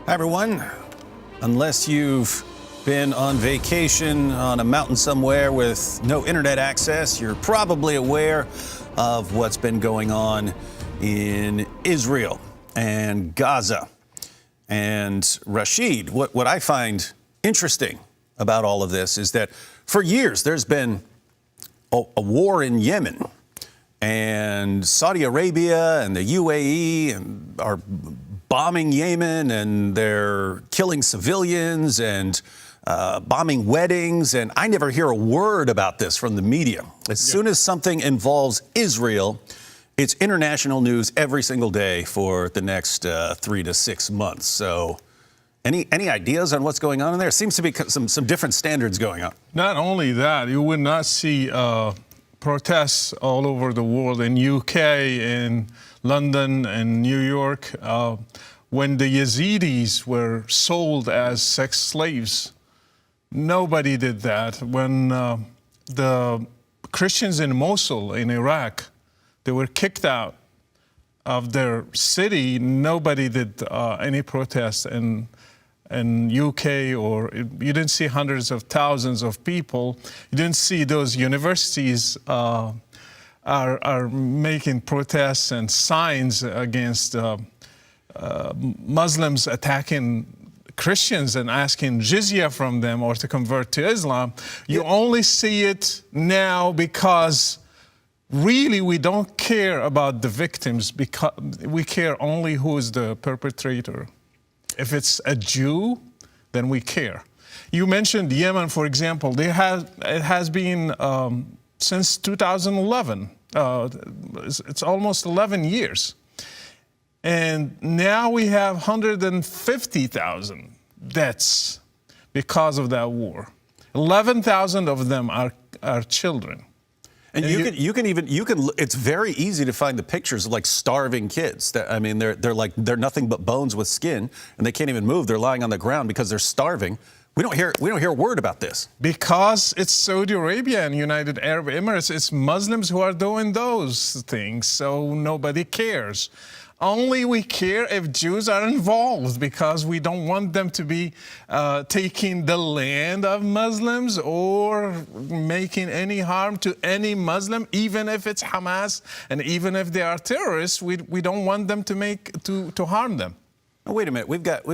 Hi, everyone. Unless you've been on vacation on a mountain somewhere with no internet access, you're probably aware of what's been going on in Israel and Gaza. And Rachid, what I find interesting about all of this is that for years there's been a war in Yemen, and Saudi Arabia and the UAE are bombing Yemen, and they're killing civilians and bombing weddings. And I never hear a word about this from the media. As soon as something involves Israel, it's international news every single day for the next 3 to 6 months. So any ideas on what's going on in there? Seems to be some different standards going on. Not only that, you would not see protests all over the world, in UK, in London, and New York. When the Yazidis were sold as sex slaves, nobody did that. When the Christians in Mosul, in Iraq, they were kicked out of their city, nobody did any protest. In UK, or you didn't see hundreds of thousands of people. You didn't see those universities are making protests and signs against Muslims attacking Christians and asking jizya from them or to convert to Islam. You only see it now because really we don't care about the victims, because we care only who is the perpetrator. If it's a Jew, then we care. You mentioned Yemen, for example. It has been since 2011. It's almost 11 years. And now we have 150,000 deaths because of that war. 11,000 of them are children. And you can it's very easy to find the pictures of like starving kids. I mean, they're nothing but bones with skin, and they can't even move. They're lying on the ground because they're starving. We don't hear a word about this. Because it's Saudi Arabia and United Arab Emirates. It's Muslims who are doing those things, so nobody cares. Only we care if Jews are involved, because we don't want them to be taking the land of Muslims or making any harm to any Muslim, even if it's Hamas and even if they are terrorists. We don't want them to harm them. Oh, wait a minute. We've got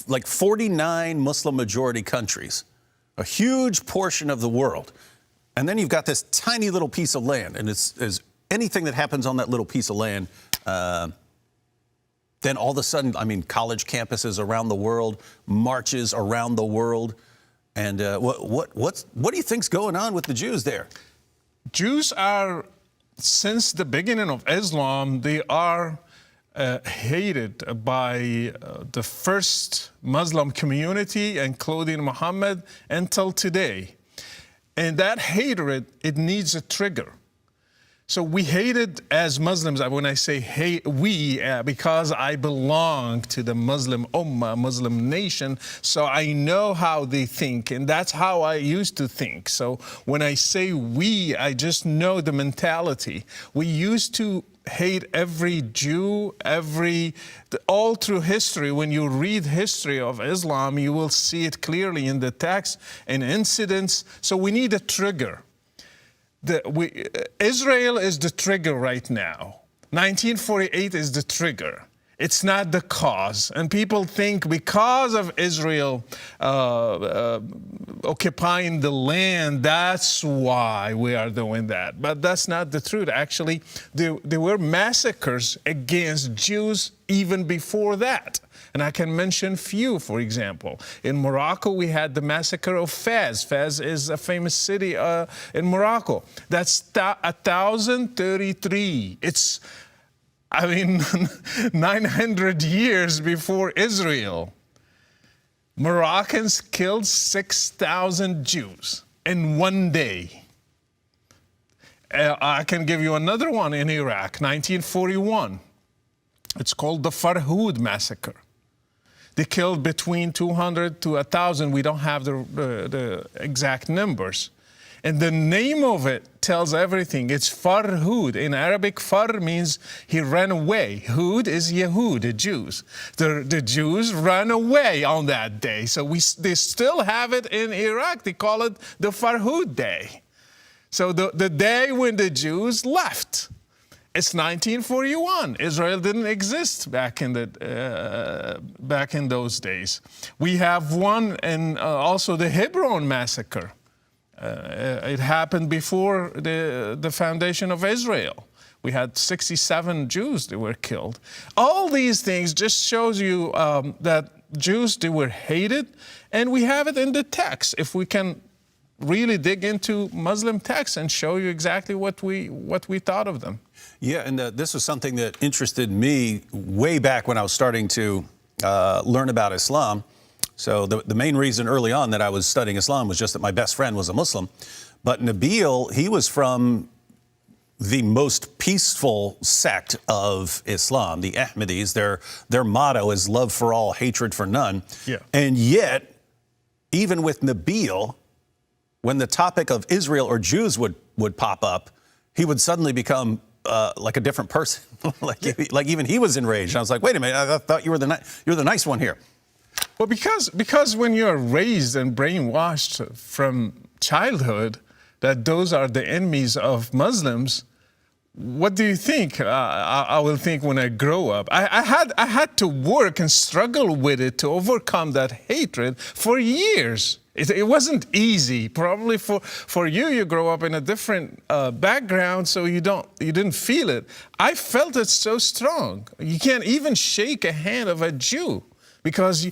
like 49 Muslim majority countries, a huge portion of the world, and then you've got this tiny little piece of land, and it's anything that happens on that little piece of land. Then all of a sudden, I mean, college campuses around the world, marches around the world, and what do you think's going on with the Jews there? Jews are, since the beginning of Islam, they are hated by the first Muslim community, including Muhammad, until today. And that hatred, it needs a trigger. So we hated as Muslims. When I say hate, because I belong to the Muslim Ummah, Muslim nation, so I know how they think, and that's how I used to think. So when I say we, I just know the mentality. We used to hate every Jew, all through history. When you read history of Islam, you will see it clearly in the text and incidents. So we need a trigger. Israel is the trigger right now. 1948 is the trigger. It's not the cause. And people think because of Israel occupying the land, that's why we are doing that. But that's not the truth. Actually, there were massacres against Jews even before that. And I can mention few, for example. In Morocco, we had the massacre of Fez. Fez is a famous city in Morocco. That's 1033. It's, 900 years before Israel. Moroccans killed 6,000 Jews in one day. I can give you another one in Iraq, 1941. It's called the Farhood massacre. They killed between 200 to 1,000. We don't have the exact numbers. And the name of it tells everything. It's Farhood. In Arabic, far means he ran away. Hood is Yehud, the Jews. The Jews ran away on that day. So they still have it in Iraq. They call it the Farhood Day. So the day when the Jews left. It's 1941. Israel didn't exist back in those days. We have one, and also the Hebron massacre. It happened before the foundation of Israel. We had 67 Jews that were killed. All these things just shows you that Jews, they were hated, and we have it in the text. If we can really dig into Muslim texts and show you exactly what we thought of them. Yeah, and this was something that interested me way back when I was starting to learn about Islam. So the main reason early on that I was studying Islam was just that my best friend was a Muslim. But Nabil, he was from the most peaceful sect of Islam, the Ahmadis. Their motto is love for all, hatred for none. Yeah. And yet, even with Nabil, when the topic of Israel or Jews would pop up, he would suddenly become like a different person. like even he was enraged. And I was like, wait a minute, I thought you were the nice one here. Well, because when you're raised and brainwashed from childhood that those are the enemies of Muslims, what do you think I will think when I grow up? I had to work and struggle with it to overcome that hatred for years. It wasn't easy. Probably for you grow up in a different background, so you didn't feel it. I felt it so strong. You can't even shake a hand of a Jew because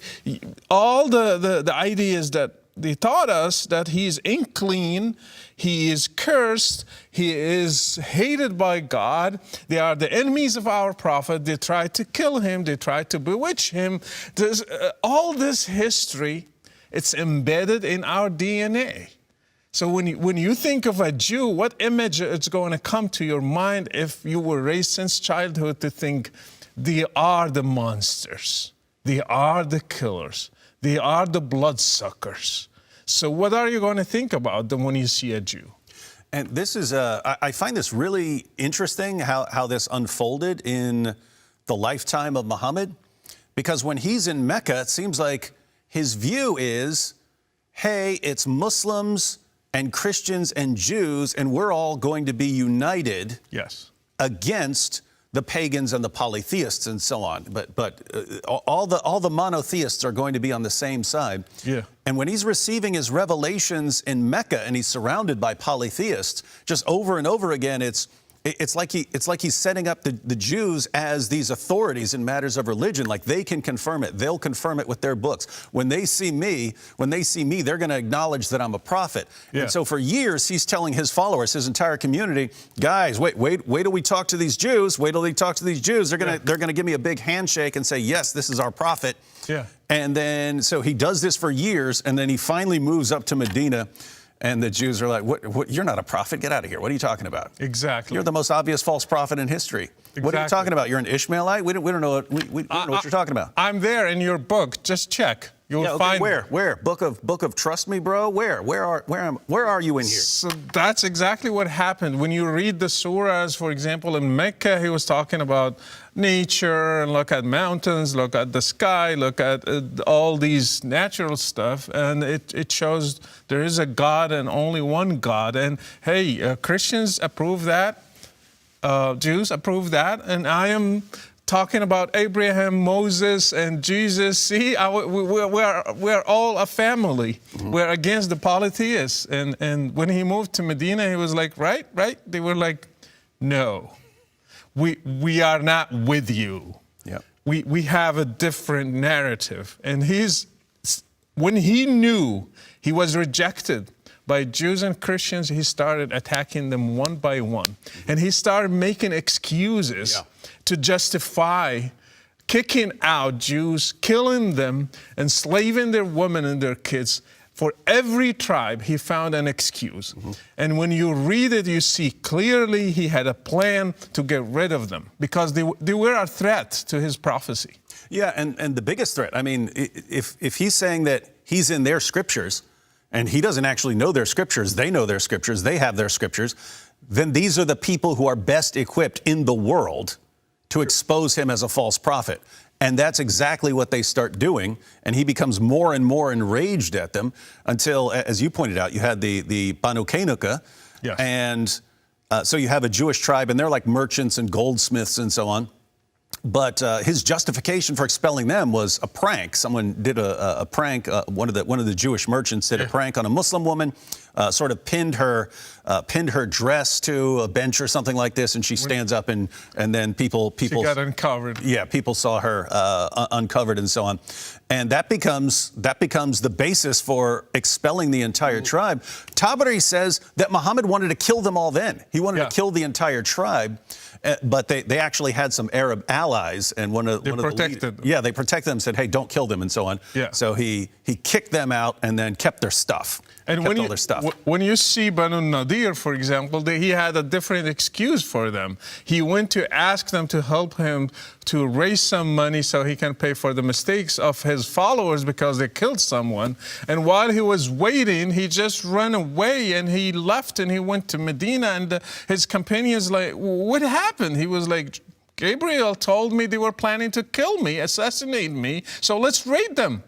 all the ideas that they taught us that he's unclean, he is cursed, he is hated by God, they are the enemies of our prophet, they tried to kill him, they tried to bewitch him. There's all this history, it's embedded in our DNA. So when you think of a Jew, what image is going to come to your mind if you were raised since childhood to think they are the monsters, they are the killers, they are the bloodsuckers. So what are you going to think about them when you see a Jew? And this is, I find this really interesting how this unfolded in the lifetime of Muhammad. Because when he's in Mecca, it seems like his view is, hey, it's Muslims and Christians and Jews, and we're all going to be united against the pagans and the polytheists and so on. But all the monotheists are going to be on the same side. Yeah. And when he's receiving his revelations in Mecca and he's surrounded by polytheists, just over and over again, it's like he's setting up the Jews as these authorities in matters of religion. Like they can confirm it. They'll confirm it with their books. When they see me, they're going to acknowledge that I'm a prophet. Yeah. And so for years, he's telling his followers, his entire community, guys, wait till we talk to these Jews. Wait till they talk to these Jews. They're gonna give me a big handshake and say, yes, this is our prophet. Yeah. And then so he does this for years, and then he finally moves up to Medina. And the Jews are like, what? You're not a prophet. Get out of here. What are you talking about? Exactly. You're the most obvious false prophet in history. Exactly. What are you talking about? You're an Ishmaelite? We don't know what you're talking about. I'm there in your book. Just check. You'll find where? Book of Trust Me, bro? Where are you in here? So that's exactly what happened. When you read the surahs, for example, in Mecca, he was talking about nature, and look at mountains, look at the sky, look at all these natural stuff, and it shows there is a God and only one God. And hey, Christians approve that, Jews approve that, and I am talking about Abraham, Moses, and Jesus. See, we're all a family. Mm-hmm. We're against the polytheists. And when he moved to Medina, he was like, right? They were like, no, we are not with you. Yep. We have a different narrative. And when he knew he was rejected by Jews and Christians, he started attacking them one by one. And he started making excuses to justify kicking out Jews, killing them, enslaving their women and their kids. For every tribe, he found an excuse. Mm-hmm. And when you read it, you see clearly he had a plan to get rid of them because they were a threat to his prophecy. Yeah, and the biggest threat, I mean, if he's saying that he's in their scriptures, and he doesn't actually know their scriptures, they know their scriptures, they have their scriptures, then these are the people who are best equipped in the world to expose him as a false prophet. And that's exactly what they start doing. And he becomes more and more enraged at them until, as you pointed out, you had the Banu Qaynuqa. Yes. And so you have a Jewish tribe, and they're like merchants and goldsmiths and so on. But his justification for expelling them was a prank. Someone did a prank. One of the Jewish merchants did a prank on a Muslim woman, sort of pinned her dress to a bench or something like this, and she stands up, and then people she got uncovered. Yeah, people saw her uncovered and so on, and that becomes the basis for expelling the entire tribe. Tabari says that Muhammad wanted to kill them all. Then he wanted to kill the entire tribe. But they actually had some Arab allies, and they protected them. Yeah, they protected them, said, hey, don't kill them, and so on. Yeah. So he kicked them out and then kept their stuff. And when you see Banu Nadir, for example, he had a different excuse for them. He went to ask them to help him to raise some money so he can pay for the mistakes of his followers because they killed someone. And while he was waiting, he just ran away and he left and he went to Medina, and his companions like, what happened? He was like, Gabriel told me they were planning to kill me, assassinate me, so let's raid them.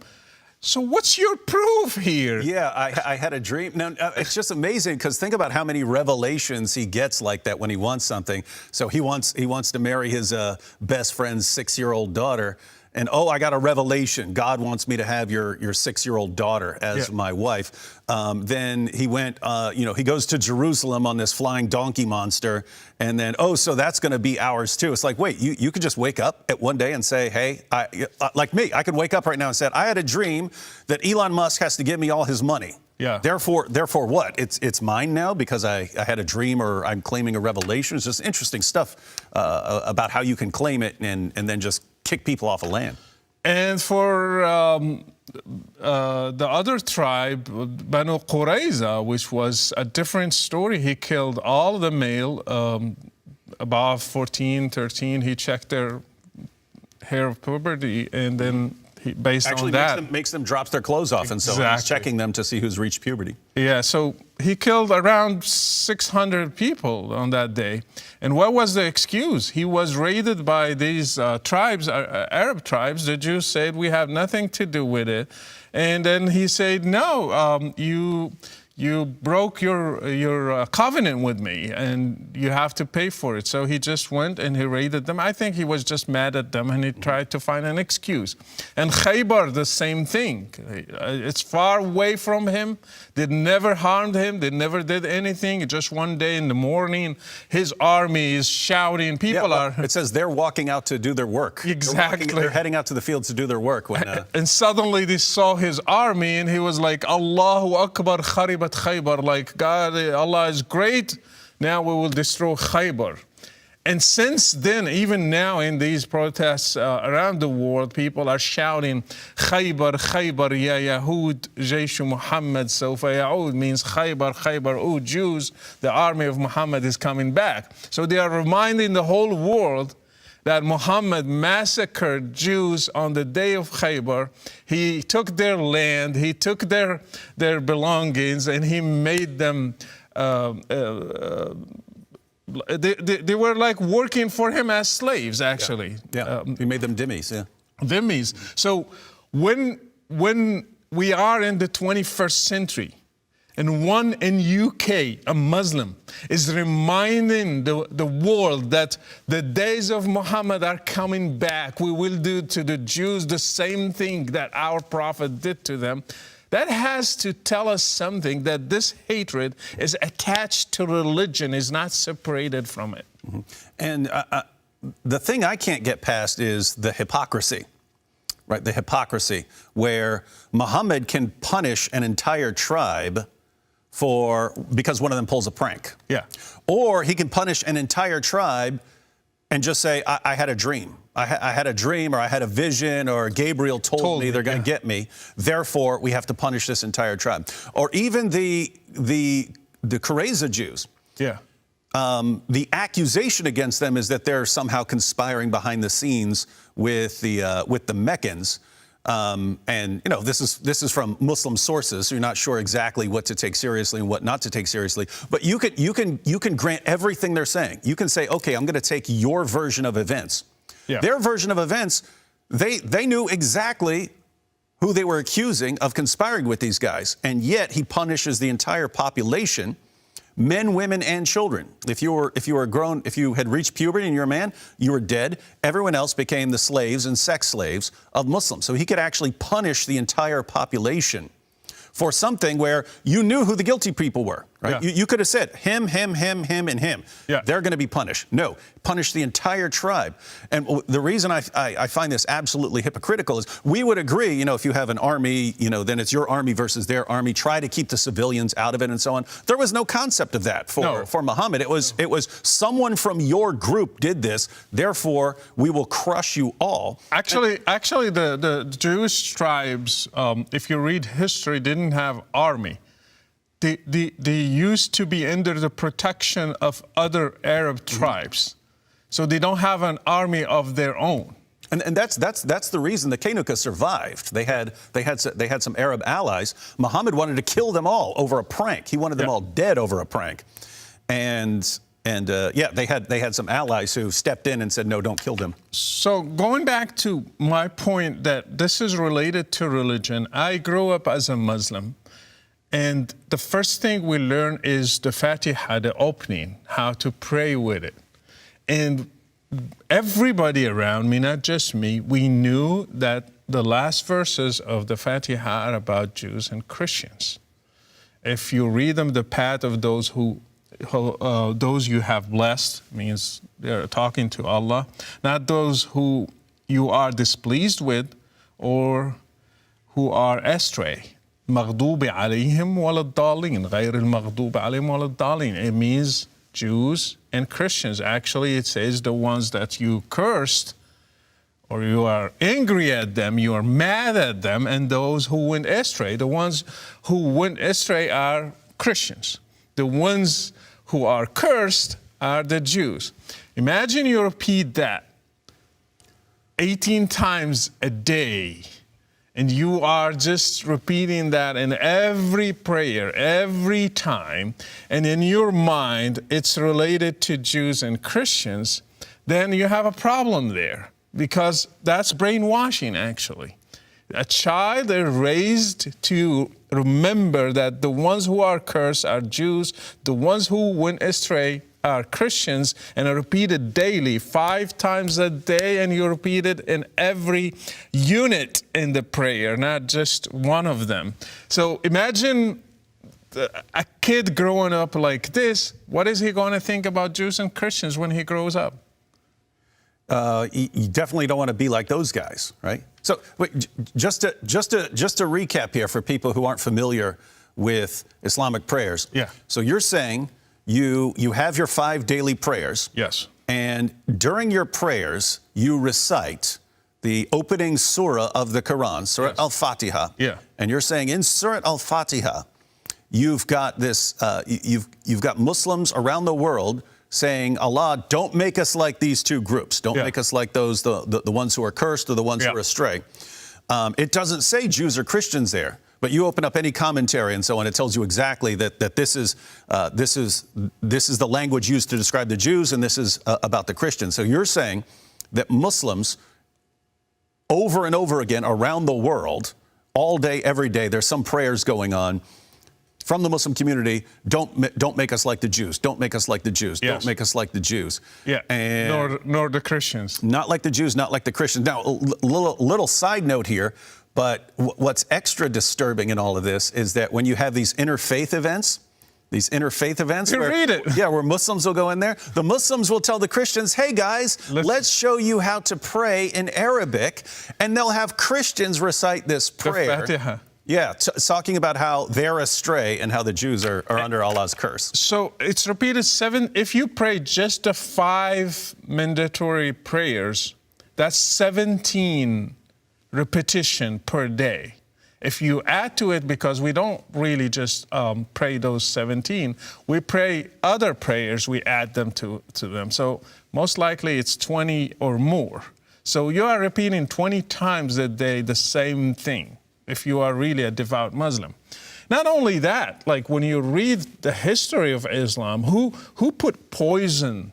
So what's your proof here? Yeah, I had a dream. Now, it's just amazing because think about how many revelations he gets like that when he wants something. So he wants to marry his best friend's 6-year-old daughter. And, oh, I got a revelation. God wants me to have your 6-year-old daughter as my wife. Then he went, he goes to Jerusalem on this flying donkey monster. And then, oh, so that's going to be ours, too. It's like, wait, you could just wake up at one day and say, hey, like me, I could wake up right now and say, I had a dream that Elon Musk has to give me all his money. Yeah. Therefore what? It's mine now because I had a dream or I'm claiming a revelation. It's just interesting stuff about how you can claim it and then just kick people off of land. And for the other tribe, Banu Qurayza, which was a different story, he killed all the male above 14, 13. He checked their hair of puberty, and then based on that, makes them drop their clothes off, and so he's checking them to see who's reached puberty. Yeah, so he killed around 600 people on that day. And what was the excuse? He was raided by these tribes, Arab tribes. The Jews said, we have nothing to do with it. And then he said, no, you broke your covenant with me, and you have to pay for it. So he just went and he raided them. I think he was just mad at them, and he tried to find an excuse. And Khaybar, the same thing. It's far away from him. They never harmed him. They never did anything. Just one day in the morning, his army is shouting. People are... It says they're walking out to do their work. Exactly. They're heading out to the fields to do their work. And suddenly they saw his army, and he was like, Allahu Akbar, kharibat Khaybar, like, God, Allah is great. Now we will destroy Khaybar. And since then, even now in these protests around the world, people are shouting, Khaybar, Khaybar, ya Yahud, Jayshu Muhammad, Sawfa Ya'ud, means Khaybar, Khaybar, oh Jews, the army of Muhammad is coming back. So they are reminding the whole world that Muhammad massacred Jews on the day of Khaybar. He took their land, he took their belongings, and he made them, they were like working for him as slaves, actually. Yeah, he made them dhimmis, Dhimmis. So when we are in the 21st century, and one in UK, a Muslim, is reminding the world that the days of Muhammad are coming back. We will do to the Jews the same thing that our prophet did to them. That has to tell us something, that this hatred is attached to religion, is not separated from it. Mm-hmm. And the thing I can't get past is the hypocrisy. Right, the hypocrisy, where Muhammad can punish an entire tribe because one of them pulls a prank. Yeah. Or he can punish an entire tribe and just say, I had a dream. I had a dream, or I had a vision, or Gabriel told me they're going to get me. Therefore, we have to punish this entire tribe. Or even the Qurayza Jews. Yeah. The accusation against them is that they're somehow conspiring behind the scenes with the Meccans. And you know, this is from Muslim sources, so you're not sure exactly what to take seriously and what not to take seriously. But you can grant everything they're saying. You can say, okay, I'm going to take your version of events. Yeah. Their version of events, they knew exactly who they were accusing of conspiring with these guys, and yet he punishes the entire population. Men, women, and children. If you had reached puberty and you're a man, you were dead. Everyone else became the slaves and sex slaves of Muslims. So he could actually punish the entire population for something where you knew who the guilty people were, right? Yeah. You could have said him, and him. Yeah. They're going to be punished. No, punish the entire tribe. And the reason I find this absolutely hypocritical is we would agree, you know, if you have an army, you know, then it's your army versus their army. Try to keep the civilians out of it and so on. There was no concept of that for Muhammad. It was someone from your group did this, therefore we will crush you all. Actually, the Jewish tribes, if you read history, didn't have army. They used to be under the protection of other Arab tribes. So they don't have an army of their own. And that's the reason the Kenuka survived. They had some Arab allies. Muhammad wanted to kill them all over a prank. He wanted them all dead over a prank. And they had some allies who stepped in and said, no, don't kill them. So going back to my point that this is related to religion, I grew up as a Muslim. And the first thing we learn is the Fatiha, the opening, how to pray with it. And everybody around me, not just me, we knew that the last verses of the Fatiha are about Jews and Christians. If you read them, the path of those those you have blessed, means they're talking to Allah, not those who you are displeased with or who are astray. مغضوب عليهم ولا الضالين غير المغضوب عليهم ولا الضالين. It means Jews and Christians. Actually, it says the ones that you cursed or you are angry at them, you are mad at them, and those who went astray. The ones who went astray are Christians. The ones who are cursed are the Jews. Imagine you repeat that 18 times a day. And you are just repeating that in every prayer, every time, and in your mind it's related to Jews and Christians, then you have a problem there, because that's brainwashing, actually. A child is raised to remember that the ones who are cursed are Jews, the ones who went astray are Christians, and are repeated daily, 5 times a day, and you repeat it in every unit in the prayer, not just one of them. So imagine a kid growing up like this. What is he going to think about Jews and Christians when he grows up? You definitely don't want to be like those guys, right? So wait, just to recap here for people who aren't familiar with Islamic prayers. Yeah. So you're saying you have your 5 daily prayers. Yes. And during your prayers, you recite the opening surah of the Quran, Surah Al-Fatiha. Yeah. And you're saying in Surah Al-Fatiha, you've got this, you've got Muslims around the world saying, Allah, don't make us like these 2 groups. Don't make us like those, the ones who are cursed or the ones who are astray. It doesn't say Jews or Christians there. But you open up any commentary and so on, it tells you exactly that this is the language used to describe the Jews, and this is about the Christians. So you're saying that Muslims, over and over again around the world, all day, every day, there's some prayers going on from the Muslim community. Don't make us like the Jews. Don't make us like the Jews. Yes. Don't make us like the Jews. Yeah. And nor the Christians. Not like the Jews. Not like the Christians. Now, a little side note here. But what's extra disturbing in all of this is that when you have these interfaith events, where Muslims will go in there, the Muslims will tell the Christians, hey guys, let's show you how to pray in Arabic, and they'll have Christians recite this prayer. The Fatiha. Yeah, talking about how they're astray and how the Jews are under Allah's curse. So it's repeated 7. If you pray just the 5 mandatory prayers, that's 17 repetition per day. If you add to it, because we don't really just pray those 17, we pray other prayers, we add them to them. So most likely it's 20 or more. So you are repeating 20 times a day the same thing if you are really a devout Muslim. Not only that, like when you read the history of Islam, who put poison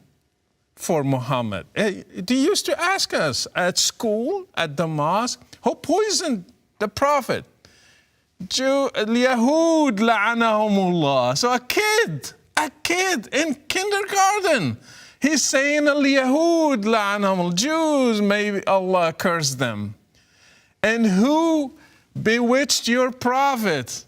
for Muhammad? They used to ask us at school, at the mosque, who poisoned the Prophet? Yahud la'anahumullah. So a kid in kindergarten, he's saying al-Yahud la'anahumullah. Jews, maybe Allah curse them. And who bewitched your Prophet?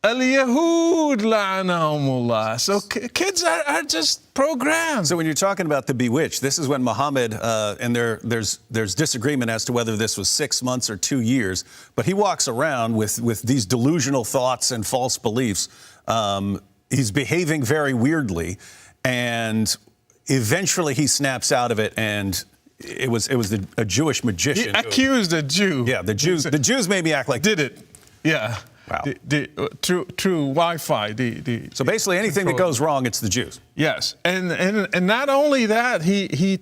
Al-Yahud la'anahumullah. So kids are just programmed. So when you're talking about the bewitched, this is when Muhammad, and there's disagreement as to whether this was 6 months or 2 years, but he walks around with these delusional thoughts and false beliefs. He's behaving very weirdly, and eventually he snaps out of it, and it was a Jewish magician. He accused a Jew. Yeah, the Jews made me act like... Did it. Yeah. Wow. Through Wi-Fi. So basically anything that goes wrong, it's the Jews. Yes. And not only that, he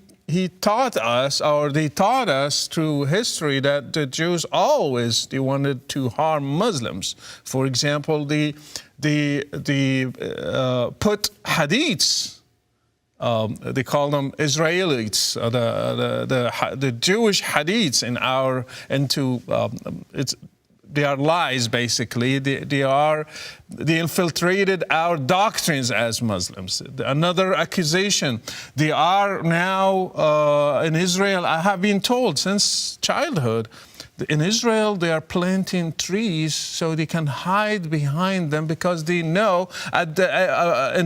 taught us, or they taught us through history, that the Jews always they wanted to harm Muslims. For example, they put hadiths. They call them Israelites, the Jewish hadiths they are lies, basically. They infiltrated our doctrines as Muslims. Another accusation, they are now in Israel, I have been told since childhood, in Israel they are planting trees so they can hide behind them, because they know in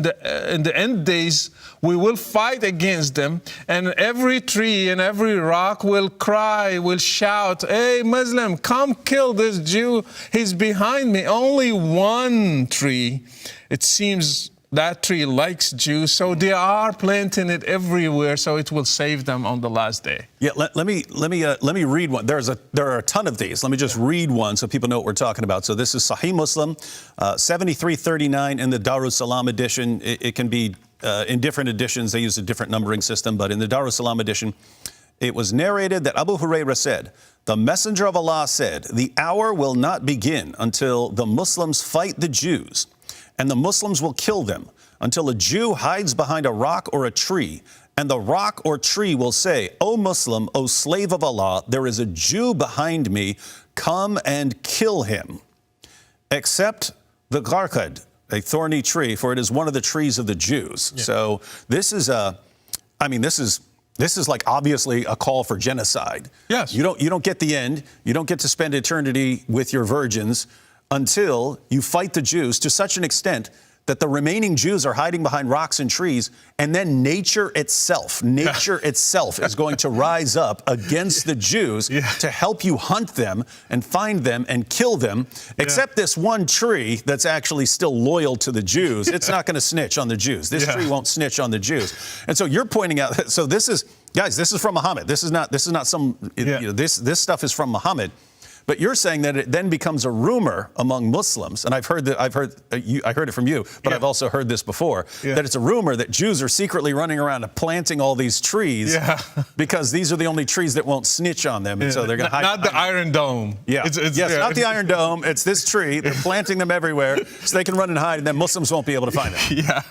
the end days we will fight against them, and every tree and every rock will cry, will shout, "Hey Muslim, come kill this Jew, he's behind me." Only one tree, it seems, that tree likes Jews, so they are planting it everywhere, so it will save them on the last day. Yeah, let me read one. There are a ton of these. Let me just read one so people know what we're talking about. So this is Sahih Muslim, 7339 in the Darus Salam edition. It can be in different editions. They use a different numbering system, but in the Darus Salam edition, it was narrated that Abu Hurairah said, "The Messenger of Allah said, the hour will not begin until the Muslims fight the Jews, and the Muslims will kill them, until a Jew hides behind a rock or a tree, and the rock or tree will say, 'O Muslim, O slave of Allah, there is a Jew behind me, come and kill him.' Except the gharqad, a thorny tree, for it is one of the trees of the Jews." Yeah. So this is this is like obviously a call for genocide. Yes. You don't get the end. You don't get to spend eternity with your virgins until you fight the Jews to such an extent that the remaining Jews are hiding behind rocks and trees, and then nature itself is going to rise up against the Jews to help you hunt them and find them and kill them, except this one tree that's actually still loyal to the Jews. It's not going to snitch on the Jews. This tree won't snitch on the Jews. And so you're pointing out, so this is, guys, this is from Muhammad. This is not some, this stuff is from Muhammad. But you're saying that it then becomes a rumor among Muslims, and I heard it from you, but I've also heard this before, that it's a rumor that Jews are secretly running around and planting all these trees because these are the only trees that won't snitch on them, and so they're going to hide. Not the Iron Dome. It's not the Iron Dome. It's this tree. They're planting them everywhere so they can run and hide, and then Muslims won't be able to find them. Yeah,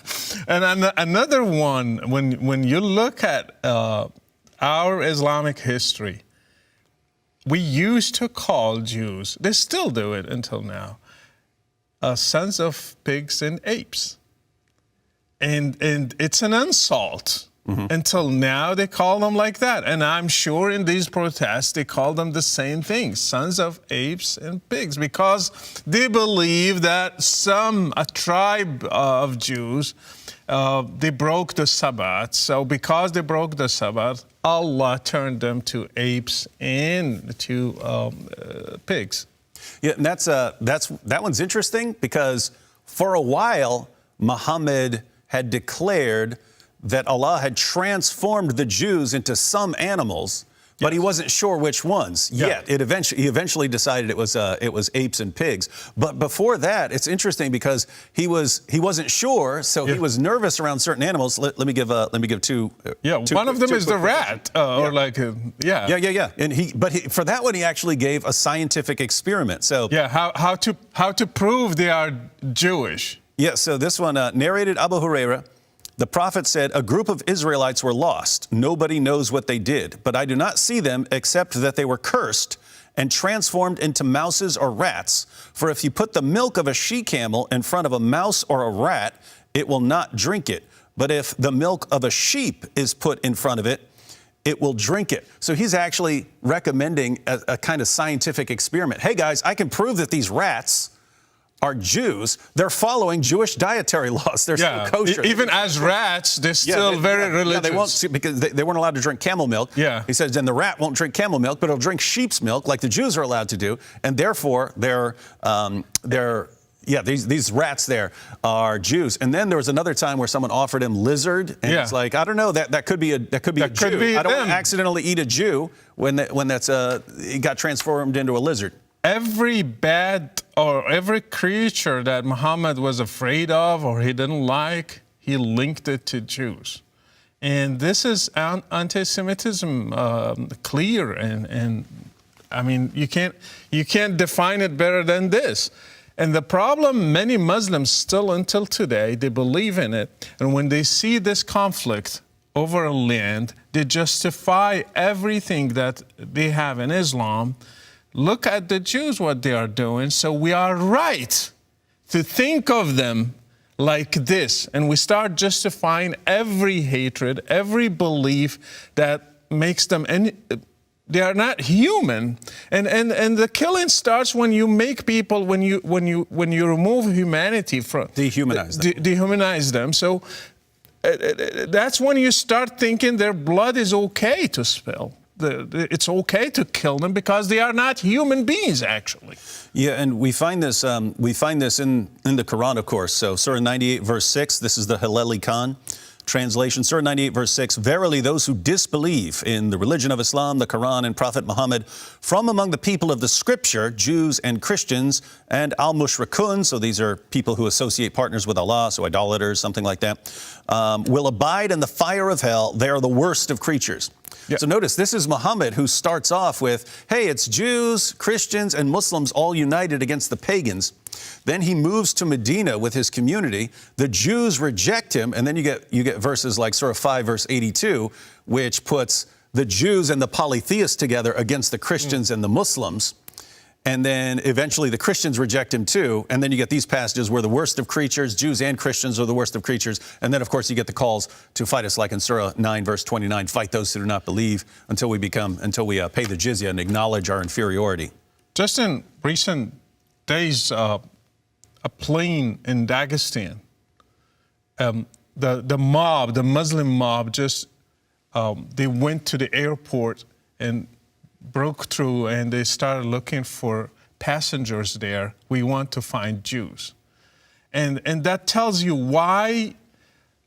and another one, when you look at our Islamic history, we used to call Jews, they still do it until now, sons of pigs and apes. And it's an insult. Until now, they call them like that. And I'm sure in these protests, they call them the same thing, sons of apes and pigs, because they believe that a tribe of Jews, they broke the Sabbath. So because they broke the Sabbath, Allah turned them to apes and to pigs. Yeah, and that one's interesting, because for a while, Muhammad had declared that Allah had transformed the Jews into some animals, but he wasn't sure which ones yet. Yeah. He eventually decided it was apes and pigs. But before that, it's interesting because he wasn't sure, so he was nervous around certain animals. Let me give two. One of them is the rat, or like Yeah. And for that one he actually gave a scientific experiment. So how to prove they are Jewish. Yeah. So this one narrated Abu Huraira. The prophet said, a group of Israelites were lost. Nobody knows what they did, but I do not see them except that they were cursed and transformed into mouses or rats. For if you put the milk of a she-camel in front of a mouse or a rat, it will not drink it. But if the milk of a sheep is put in front of it, it will drink it. So he's actually recommending a kind of scientific experiment. Hey guys, I can prove that these rats are Jews. They're following Jewish dietary laws. They're still kosher. Even as rats, they're still very religious. They won't, because they weren't allowed to drink camel milk. Yeah. He says, then the rat won't drink camel milk, but it'll drink sheep's milk like the Jews are allowed to do. And therefore, these rats there are Jews. And then there was another time where someone offered him lizard, and it's like, I don't know, that could be a Jew. I don't want to accidentally eat a Jew when it got transformed into a lizard. Every bad or every creature that Muhammad was afraid of or he didn't like, he linked it to Jews. And this is anti-Semitism clear. And I mean, you can't define it better than this. And the problem, many Muslims still until today, they believe in it. And when they see this conflict over a land, they justify everything that they have in Islam. Look at the Jews, what they are doing. So we are right to think of them like this. And we start justifying every hatred, every belief that makes them, they are not human. And the killing starts when you make people, when you remove humanity from. Dehumanize them. Dehumanize them. So that's when you start thinking their blood is okay to spill. It's okay to kill them because they are not human beings, actually. Yeah, and we find this in the Quran, of course. So Surah 98, verse 6, this is the Haleli Khan translation. Surah 98, verse 6, verily those who disbelieve in the religion of Islam, the Quran, and Prophet Muhammad from among the people of the Scripture, Jews and Christians, and al-mushrikun, so these are people who associate partners with Allah, so idolaters, something like that, will abide in the fire of hell. They are the worst of creatures. Yeah. So notice, this is Muhammad who starts off with, hey, it's Jews, Christians, and Muslims all united against the pagans. Then he moves to Medina with his community. The Jews reject him, and then you get verses like Surah 5, verse 82, which puts the Jews and the polytheists together against the Christians and the Muslims. And then eventually the Christians reject him too. And then you get these passages where the worst of creatures, Jews and Christians are the worst of creatures. And then, of course, you get the calls to fight us, like in Surah 9, verse 29, fight those who do not believe until we pay the jizya and acknowledge our inferiority. Just in recent days, a plane in Dagestan, the Muslim mob, they went to the airport and broke through, and they started looking for passengers there. We want to find Jews. And that tells you why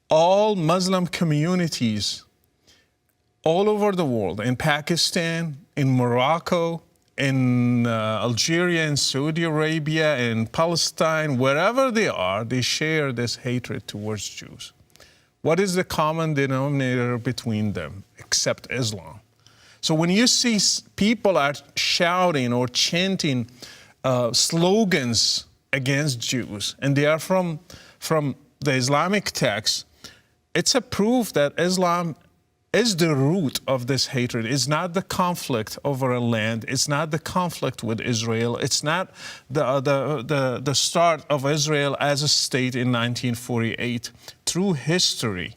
all Muslim communities all over the world, in Pakistan, in Morocco, in Algeria, in Saudi Arabia, in Palestine, wherever they are, they share this hatred towards Jews. What is the common denominator between them, except Islam? So when you see people are shouting or chanting slogans against Jews, and they are from the Islamic text, it's a proof that Islam is the root of this hatred. It's not the conflict over a land. It's not the conflict with Israel. It's not the start of Israel as a state in 1948. Through history,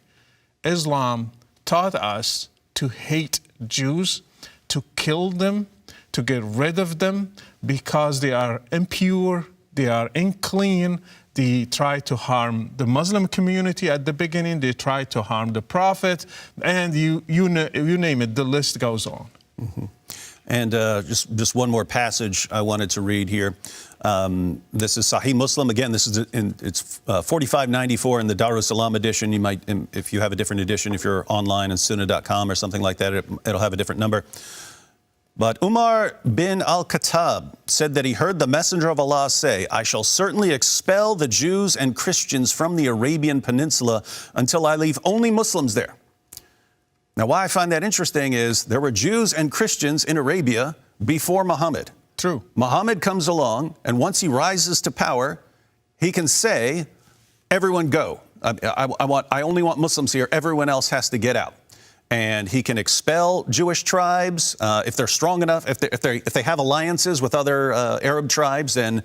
Islam taught us to hate Jews, to kill them, to get rid of them because they are impure, they are unclean. They try to harm the Muslim community at the beginning. They try to harm the Prophet, and you name it. The list goes on. Mm-hmm. And just one more passage I wanted to read here. This is Sahih Muslim. Again, this is it's 4594 in the Darussalam edition. You might, if you have a different edition, if you're online on sunnah.com or something like that, it'll have a different number. But Umar bin al-Khattab said that he heard the Messenger of Allah say, "I shall certainly expel the Jews and Christians from the Arabian Peninsula until I leave only Muslims there." Now, why I find that interesting is there were Jews and Christians in Arabia before Muhammad. True. Muhammad comes along, and once he rises to power, he can say, "Everyone go. I only want Muslims here. Everyone else has to get out." And he can expel Jewish tribes if they're strong enough. If they have alliances with other Arab tribes, then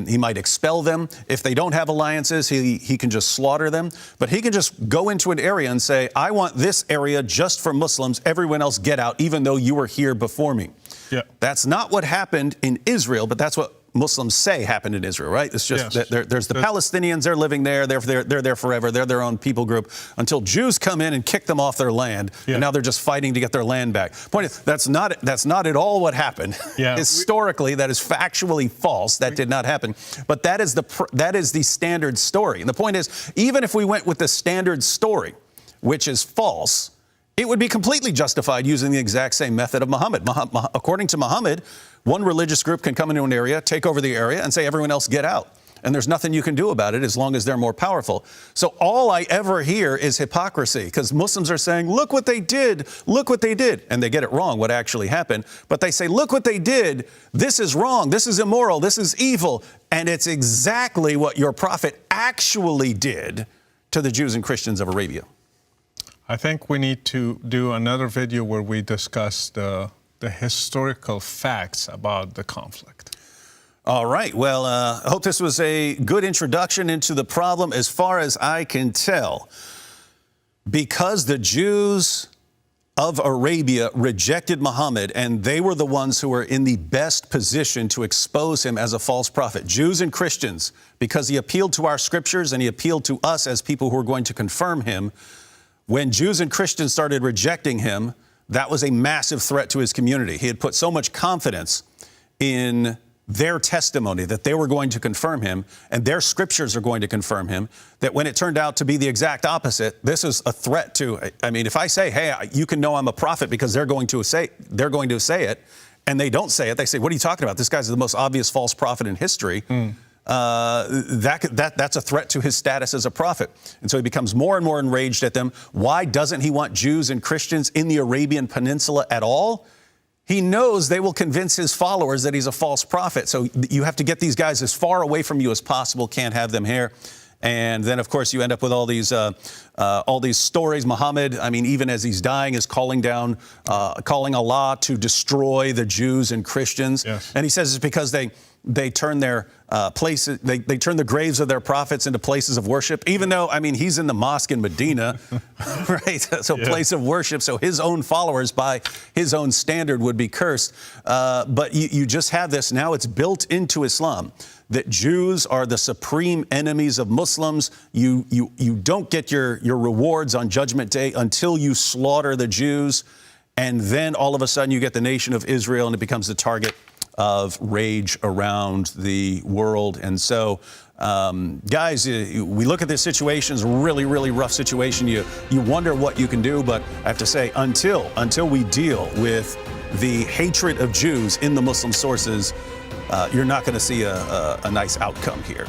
he might expel them. If they don't have alliances, he can just slaughter them. But he can just go into an area and say, "I want this area just for Muslims. Everyone else get out, even though you were here before me." Yeah. That's not what happened in Israel, but that's what Muslims say happened in Israel, right? It's just that there's the Palestinians, they're living there, they're there forever, they're their own people group, until Jews come in and kick them off their land, and now they're just fighting to get their land back. Point is, that's not at all what happened. Historically, that is factually false. That did not happen. But that is the standard story. And the point is, even if we went with the standard story, which is false, it would be completely justified using the exact same method of Muhammad. According to Muhammad, one religious group can come into an area, take over the area, and say, "Everyone else get out." And there's nothing you can do about it as long as they're more powerful. So all I ever hear is hypocrisy, because Muslims are saying, "Look what they did, look what they did." And they get it wrong, what actually happened. But they say, "Look what they did. This is wrong. This is immoral. This is evil." And it's exactly what your prophet actually did to the Jews and Christians of Arabia. I think we need to do another video where we discuss the historical facts about the conflict. All right. Well, I hope this was a good introduction into the problem. As far as I can tell, because the Jews of Arabia rejected Muhammad, and they were the ones who were in the best position to expose him as a false prophet. Jews and Christians, because he appealed to our scriptures and he appealed to us as people who are going to confirm him. When Jews and Christians started rejecting him, that was a massive threat to his community. He had put so much confidence in their testimony that they were going to confirm him, and their scriptures are going to confirm him, that when it turned out to be the exact opposite, this is a threat to, I mean, if I say, "Hey, you can know I'm a prophet," because they're going to say it, and they don't say it, they say, "What are you talking about? This guy's the most obvious false prophet in history." That's a threat to his status as a prophet. And so he becomes more and more enraged at them. Why doesn't he want Jews and Christians in the Arabian Peninsula at all? He knows they will convince his followers that he's a false prophet. So you have to get these guys as far away from you as possible, can't have them here. And then, of course, you end up with all these stories. Muhammad, I mean, even as he's dying, is calling Allah to destroy the Jews and Christians. And he says it's because they turn their places, they turn the graves of their prophets into places of worship, even though, I mean, he's in the mosque in Medina, right? So place of worship. So his own followers, by his own standard, would be cursed. But you just have this. Now it's built into Islam that Jews are the supreme enemies of Muslims. You don't get your rewards on Judgment Day until you slaughter the Jews. And then all of a sudden you get the nation of Israel, and it becomes the target of rage around the world. And so, guys, we look at this situation as a really, really rough situation. You wonder what you can do, but I have to say, until we deal with the hatred of Jews in the Muslim sources, you're not going to see a nice outcome here.